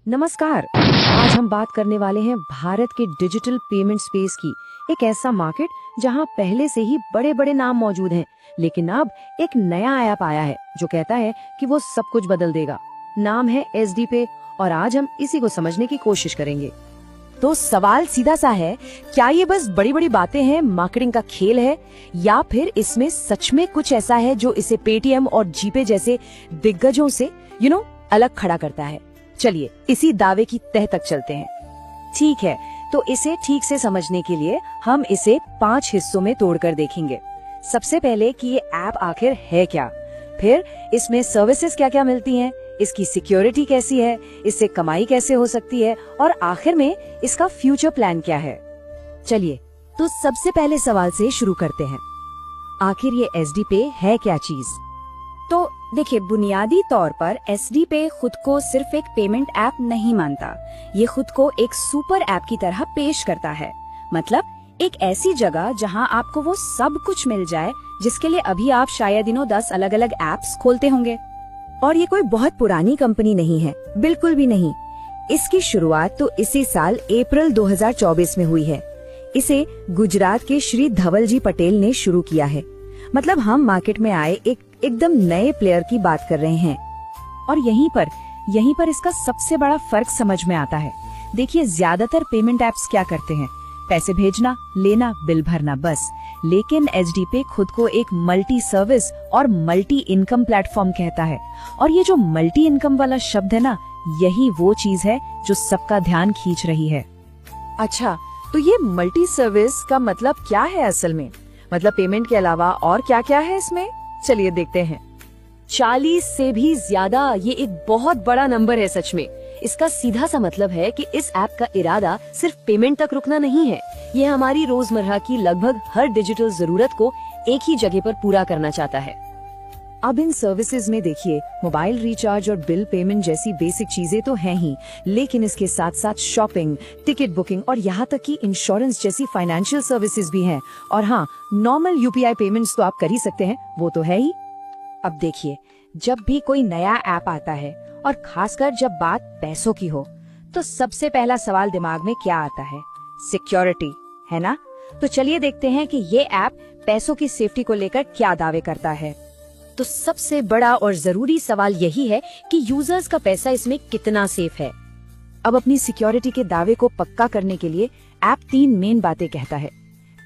नमस्कार। आज हम बात करने वाले हैं भारत के डिजिटल पेमेंट स्पेस की। एक ऐसा मार्केट जहां पहले से ही बड़े बड़े नाम मौजूद हैं, लेकिन अब एक नया ऐप आया है जो कहता है कि वो सब कुछ बदल देगा। नाम है SD पे और आज हम इसी को समझने की कोशिश करेंगे। तो सवाल सीधा सा है, क्या ये बस बड़ी बड़ी बातें हैं, मार्केटिंग का खेल है, या फिर इसमें सच में कुछ ऐसा है जो इसे पेटीएम और जीपे जैसे दिग्गजों से अलग खड़ा करता है। चलिए इसी दावे की तह तक चलते हैं। ठीक है, तो इसे ठीक से समझने के लिए हम इसे 5 हिस्सों में तोड़कर देखेंगे। सबसे पहले कि ये ऐप आखिर है क्या, फिर इसमें सर्विसेज क्या क्या मिलती हैं, इसकी सिक्योरिटी कैसी है, इससे कमाई कैसे हो सकती है, और आखिर में इसका फ्यूचर प्लान क्या है। चलिए तो सबसे पहले सवाल से शुरू करते हैं। आखिर ये SD पे है क्या चीज? तो देखिए, बुनियादी तौर पर SD पे खुद को सिर्फ एक पेमेंट ऐप नहीं मानता। ये खुद को एक सुपर ऐप की तरह पेश करता है। मतलब एक ऐसी जगह जहां आपको वो सब कुछ मिल जाए जिसके लिए अभी आप शायद 10 अलग अलग ऐप्स खोलते होंगे। और ये कोई बहुत पुरानी कंपनी नहीं है, बिल्कुल भी नहीं। इसकी शुरुआत तो इसी साल अप्रैल 2024 में हुई है। इसे गुजरात के श्री धवल जी पटेल ने शुरू किया है। मतलब हम मार्केट में आए एकदम नए प्लेयर की बात कर रहे हैं। और यहीं पर इसका सबसे बड़ा फर्क समझ में आता है। देखिए, ज्यादातर पेमेंट ऐप्स क्या करते हैं, पैसे भेजना, लेना, बिल भरना, बस। लेकिन SD पे खुद को एक मल्टी सर्विस और मल्टी इनकम प्लेटफॉर्म कहता है। और ये जो मल्टी इनकम वाला शब्द है ना, यही वो चीज है जो सबका ध्यान खींच रही है। अच्छा, तो ये मल्टी सर्विस का मतलब क्या है असल में? मतलब पेमेंट के अलावा और क्या क्या है इसमें? चलिए देखते हैं। 40 से भी ज्यादा, ये एक बहुत बड़ा नंबर है सच में। इसका सीधा सा मतलब है कि इस ऐप का इरादा सिर्फ पेमेंट तक रुकना नहीं है। ये हमारी रोजमर्रा की लगभग हर डिजिटल जरूरत को एक ही जगह पर पूरा करना चाहता है। अब इन सर्विसेज में देखिए, मोबाइल रिचार्ज और बिल पेमेंट जैसी बेसिक चीजें तो हैं ही, लेकिन इसके साथ साथ शॉपिंग, टिकट बुकिंग और यहाँ तक कि इंश्योरेंस जैसी फाइनेंशियल सर्विसेज भी हैं। और हाँ, नॉर्मल UPI पेमेंट्स तो आप कर ही सकते हैं, वो तो है ही। अब देखिए, जब भी कोई नया ऐप आता है और खासकर जब बात पैसों की हो, तो सबसे पहला सवाल दिमाग में क्या आता है? सिक्योरिटी, है ना? तो चलिए देखते हैं कि ये ऐप पैसों की सेफ्टी को लेकर क्या दावे करता है। तो सबसे बड़ा और जरूरी सवाल यही है कि यूजर्स का पैसा इसमें कितना सेफ है। अब अपनी सिक्योरिटी के दावे को पक्का करने के लिए ऐप 3 मेन बातें कहता है।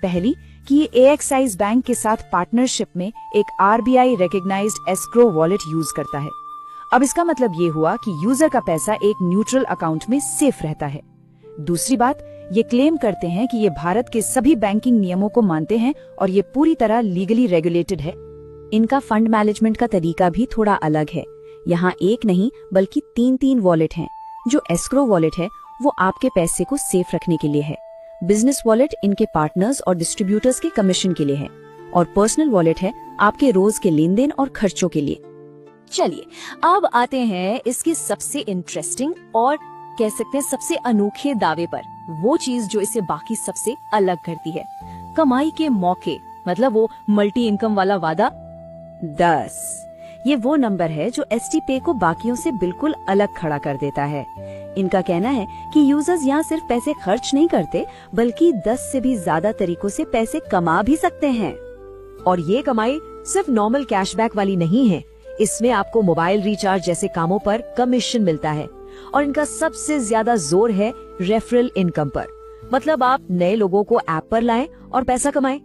पहली कि ये AXIS बैंक के साथ पार्टनरशिप में एक RBI recognised escrow wallet use करता है। अब इसका मतलब ये हुआ कि यूजर का पैसा एक न्यूट्रल अकाउंट में सेफ रहता है। दूसरी बात, ये क्लेम करते हैं कि ये भारत के सभी बैंकिंग नियमों को मानते हैं और ये पूरी तरह लीगली रेगुलेटेड है। इनका फंड मैनेजमेंट का तरीका भी थोड़ा अलग है। यहाँ एक नहीं बल्कि 3 वॉलेट हैं। जो एस्क्रो वॉलेट है वो आपके पैसे को सेफ रखने के लिए है। बिजनेस वॉलेट इनके पार्टनर्स और डिस्ट्रीब्यूटर्स के कमीशन के लिए है। और पर्सनल वॉलेट है आपके रोज के लेन देन और खर्चों के लिए। चलिए अब आते हैं इसके सबसे इंटरेस्टिंग और कह सकते हैं सबसे अनोखे दावे पर, वो चीज जो इसे बाकी सबसे अलग करती है। कमाई के मौके, मतलब वो मल्टी इनकम वाला वादा। 10 ये वो नंबर है जो SD पे को बाकियों से बिल्कुल अलग खड़ा कर देता है। इनका कहना है कि यूजर्स यहाँ सिर्फ पैसे खर्च नहीं करते, बल्कि 10 से भी ज्यादा तरीकों से पैसे कमा भी सकते हैं। और ये कमाई सिर्फ नॉर्मल कैशबैक वाली नहीं है। इसमें आपको मोबाइल रिचार्ज जैसे कामों पर कमीशन मिलता है। और इनका सबसे ज्यादा जोर है रेफरल इनकम पर। मतलब आप नए लोगों को ऐप पर लाएं और पैसा कमाएं।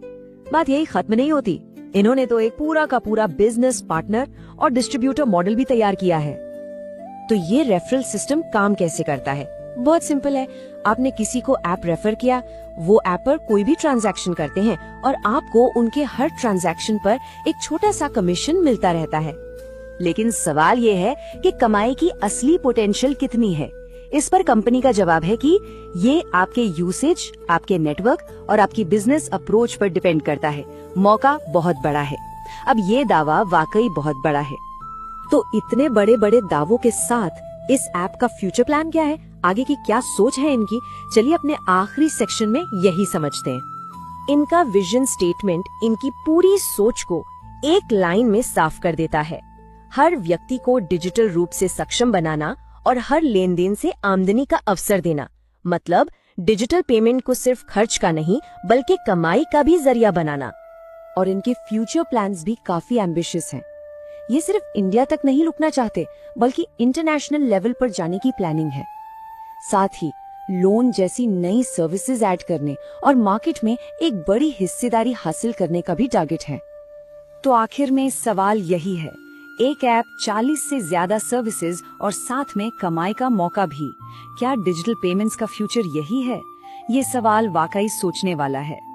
बात यही खत्म नहीं होती। इन्होंने तो एक पूरा का पूरा बिजनेस पार्टनर और डिस्ट्रीब्यूटर मॉडल भी तैयार किया है। तो ये रेफरल सिस्टम काम कैसे करता है? बहुत सिंपल है। आपने किसी को ऐप रेफर किया, वो ऐप पर कोई भी ट्रांजैक्शन करते हैं और आपको उनके हर ट्रांजैक्शन पर एक छोटा सा कमीशन मिलता रहता है। लेकिन सवाल ये है कि कमाई की असली पोटेंशियल कितनी है? इस पर कंपनी का जवाब है कि ये आपके यूसेज, आपके नेटवर्क और आपकी बिजनेस अप्रोच पर डिपेंड करता है। मौका बहुत बड़ा है। अब ये दावा वाकई बहुत बड़ा है। तो इतने बड़े बड़े दावों के साथ इस ऐप का फ्यूचर प्लान क्या है, आगे की क्या सोच है इनकी? चलिए अपने आखिरी सेक्शन में यही समझते हैं। इनका विजन स्टेटमेंट इनकी पूरी सोच को एक लाइन में साफ कर देता है। हर व्यक्ति को डिजिटल रूप से सक्षम बनाना और हर लेन देन से आमदनी का अवसर देना। मतलब डिजिटल पेमेंट को सिर्फ खर्च का नहीं बल्कि कमाई का भी जरिया बनाना। और इनके फ्यूचर प्लान्स भी काफी एम्बिशियस हैं। ये सिर्फ इंडिया तक नहीं रुकना चाहते बल्कि इंटरनेशनल लेवल पर जाने की प्लानिंग है। साथ ही लोन जैसी नई सर्विसेज ऐड करने और मार्केट में एक बड़ी हिस्सेदारी हासिल करने का भी टारगेट है। तो आखिर में सवाल यही है, एक ऐप, 40 से ज्यादा सर्विसेज और साथ में कमाई का मौका भी, क्या डिजिटल पेमेंट्स का फ्यूचर यही है? ये सवाल वाकई सोचने वाला है।